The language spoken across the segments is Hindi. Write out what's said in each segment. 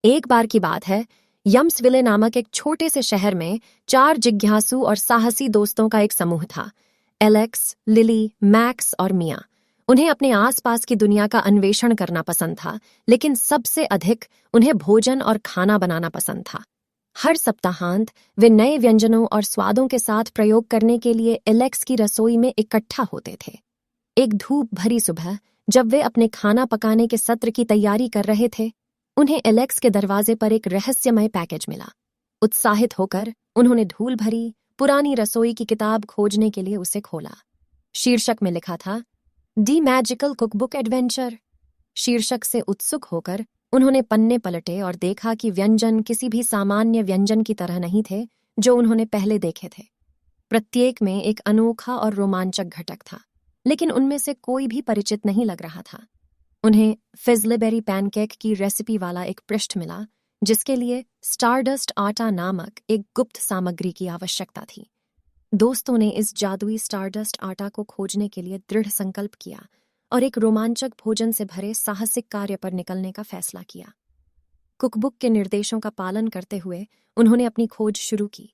एक बार की बात है, यम्सविले नामक एक छोटे से शहर में 4 जिज्ञासु और साहसी दोस्तों का एक समूह था। एलेक्स, लिली, मैक्स और मिया। उन्हें अपने आसपास की दुनिया का अन्वेषण करना पसंद था, लेकिन सबसे अधिक उन्हें भोजन और खाना बनाना पसंद था। हर सप्ताहांत वे नए व्यंजनों और स्वादों के साथ प्रयोग करने के लिए एलेक्स की रसोई में इकट्ठा होते थे। एक धूप भरी सुबह, जब वे अपने खाना पकाने के सत्र की तैयारी कर रहे थे, उन्हें एलेक्स के दरवाजे पर एक रहस्यमय पैकेज मिला। उत्साहित होकर उन्होंने धूल भरी पुरानी रसोई की किताब खोजने के लिए उसे खोला। शीर्षक में लिखा था, दी मैजिकल कुकबुक एडवेंचर। शीर्षक से उत्सुक होकर उन्होंने पन्ने पलटे और देखा कि व्यंजन किसी भी सामान्य व्यंजन की तरह नहीं थे जो उन्होंने पहले देखे थे। प्रत्येक में एक अनोखा और रोमांचक घटक था, लेकिन उनमें से कोई भी परिचित नहीं लग रहा था। उन्हें फिज़लेबेरी पैनकेक की रेसिपी वाला एक पृष्ठ मिला, जिसके लिए स्टारडस्ट आटा नामक एक गुप्त सामग्री की आवश्यकता थी। दोस्तों ने इस जादुई स्टारडस्ट आटा को खोजने के लिए दृढ़ संकल्प किया और एक रोमांचक भोजन से भरे साहसिक कार्य पर निकलने का फैसला किया। कुकबुक के निर्देशों का पालन करते हुए उन्होंने अपनी खोज शुरू की।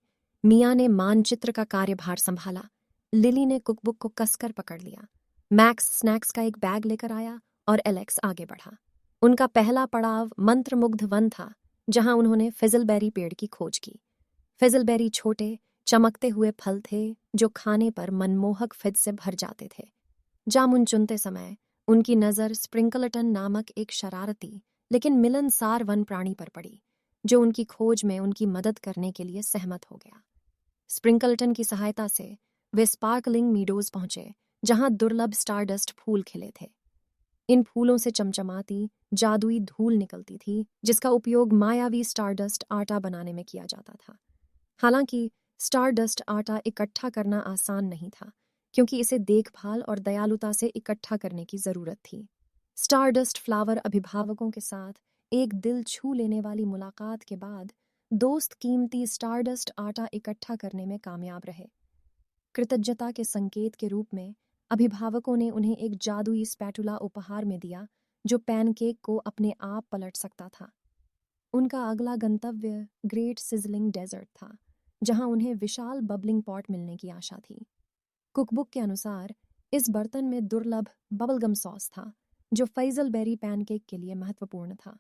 मिया ने मानचित्र का कार्यभार संभाला, लिली ने कुकबुक को कसकर पकड़ लिया, मैक्स स्नैक्स का एक बैग लेकर आया और एलेक्स आगे बढ़ा। उनका पहला पड़ाव मंत्रमुग्ध वन था, जहां उन्होंने फिज़लबेरी पेड़ की खोज की। फिज़लबेरी छोटे चमकते हुए फल थे जो खाने पर मनमोहक फिज से भर जाते थे। जामुन चुनते समय उनकी नज़र स्प्रिंकलटन नामक एक शरारती लेकिन मिलनसार वन प्राणी पर पड़ी, जो उनकी खोज में उनकी मदद करने के लिए सहमत हो गया। स्प्रिंकलटन की सहायता से वे स्पार्कलिंग मीडोज पहुंचे, जहां दुर्लभ स्टारडस्ट फूल खिले थे। इन फूलों से चमचमाती जादुई धूल निकलती थी, जिसका उपयोग मायावी स्टारडस्ट आटा बनाने में किया जाता था। हालांकि स्टारडस्ट आटा इकट्ठा करना आसान नहीं था, क्योंकि इसे देखभाल और दयालुता से इकट्ठा करने की जरूरत थी। स्टारडस्ट फ्लावर अभिभावकों के साथ एक दिल छू लेने वाली मुलाकात के बाद दोस्त कीमती स्टारडस्ट आटा इकट्ठा करने में कामयाब रहे। कृतज्ञता के संकेत के रूप में अभिभावकों ने उन्हें एक जादुई स्पैटुला उपहार में दिया, जो पैनकेक को अपने आप पलट सकता था। उनका अगला गंतव्य ग्रेट सिजलिंग डेजर्ट था, जहां उन्हें विशाल बबलिंग पॉट मिलने की आशा थी। कुकबुक के अनुसार इस बर्तन में दुर्लभ बबलगम सॉस था, जो फिज़लबेरी पैनकेक के लिए महत्वपूर्ण था।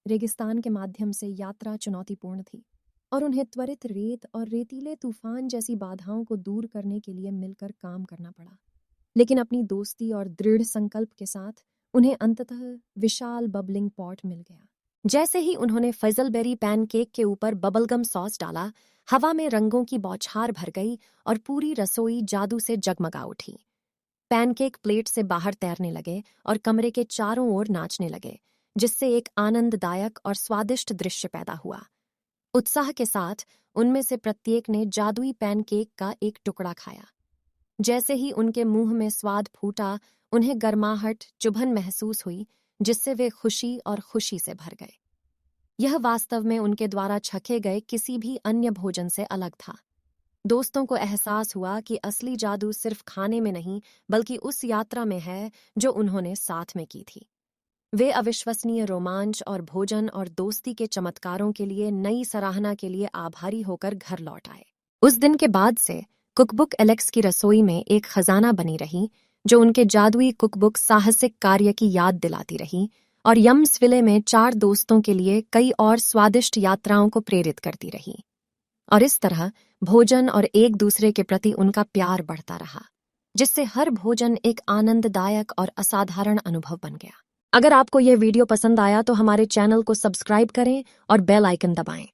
रेगिस्तान के माध्यम से यात्रा चुनौतीपूर्ण थी और उन्हें त्वरित रेत और रेतीले तूफान जैसी बाधाओं को दूर करने के लिए मिलकर काम करना पड़ा। लेकिन अपनी दोस्ती और दृढ़ संकल्प के साथ उन्हें अंततः विशाल बबलिंग पॉट मिल गया। जैसे ही उन्होंने फिज़लबेरी पैनकेक के ऊपर बबलगम सॉस डाला, हवा में रंगों की बौछार भर गई और पूरी रसोई जादू से जगमगा उठी। पैनकेक प्लेट से बाहर तैरने लगे और कमरे के चारों ओर नाचने लगे, जिससे एक आनंददायक और स्वादिष्ट दृश्य पैदा हुआ। उत्साह के साथ उनमें से प्रत्येक ने जादुई पैनकेक का एक टुकड़ा खाया। जैसे ही उनके मुंह में स्वाद फूटा, उन्हें गर्माहट, चुभन महसूस हुई, जिससे वे खुशी और खुशी से भर गए। यह वास्तव में उनके द्वारा छके गए किसी भी अन्य भोजन से अलग था। दोस्तों को एहसास हुआ कि असली जादू सिर्फ खाने में नहीं, बल्कि उस यात्रा में है जो उन्होंने साथ में की थी। वे अविश्वसनीय रोमांच और भोजन और दोस्ती के चमत्कारों के लिए नई सराहना के लिए आभारी होकर घर लौट आए। उस दिन के बाद से कुकबुक एलेक्स की रसोई में एक खजाना बनी रही, जो उनके जादुई कुकबुक साहसिक कार्य की याद दिलाती रही और यम्सविले में 4 दोस्तों के लिए कई और स्वादिष्ट यात्राओं को प्रेरित करती रही। और इस तरह भोजन और एक दूसरे के प्रति उनका प्यार बढ़ता रहा, जिससे हर भोजन एक आनंददायक और असाधारण अनुभव बन गया। अगर आपको यह वीडियो पसंद आया तो हमारे चैनल को सब्सक्राइब करें और बेल आइकन दबाएं।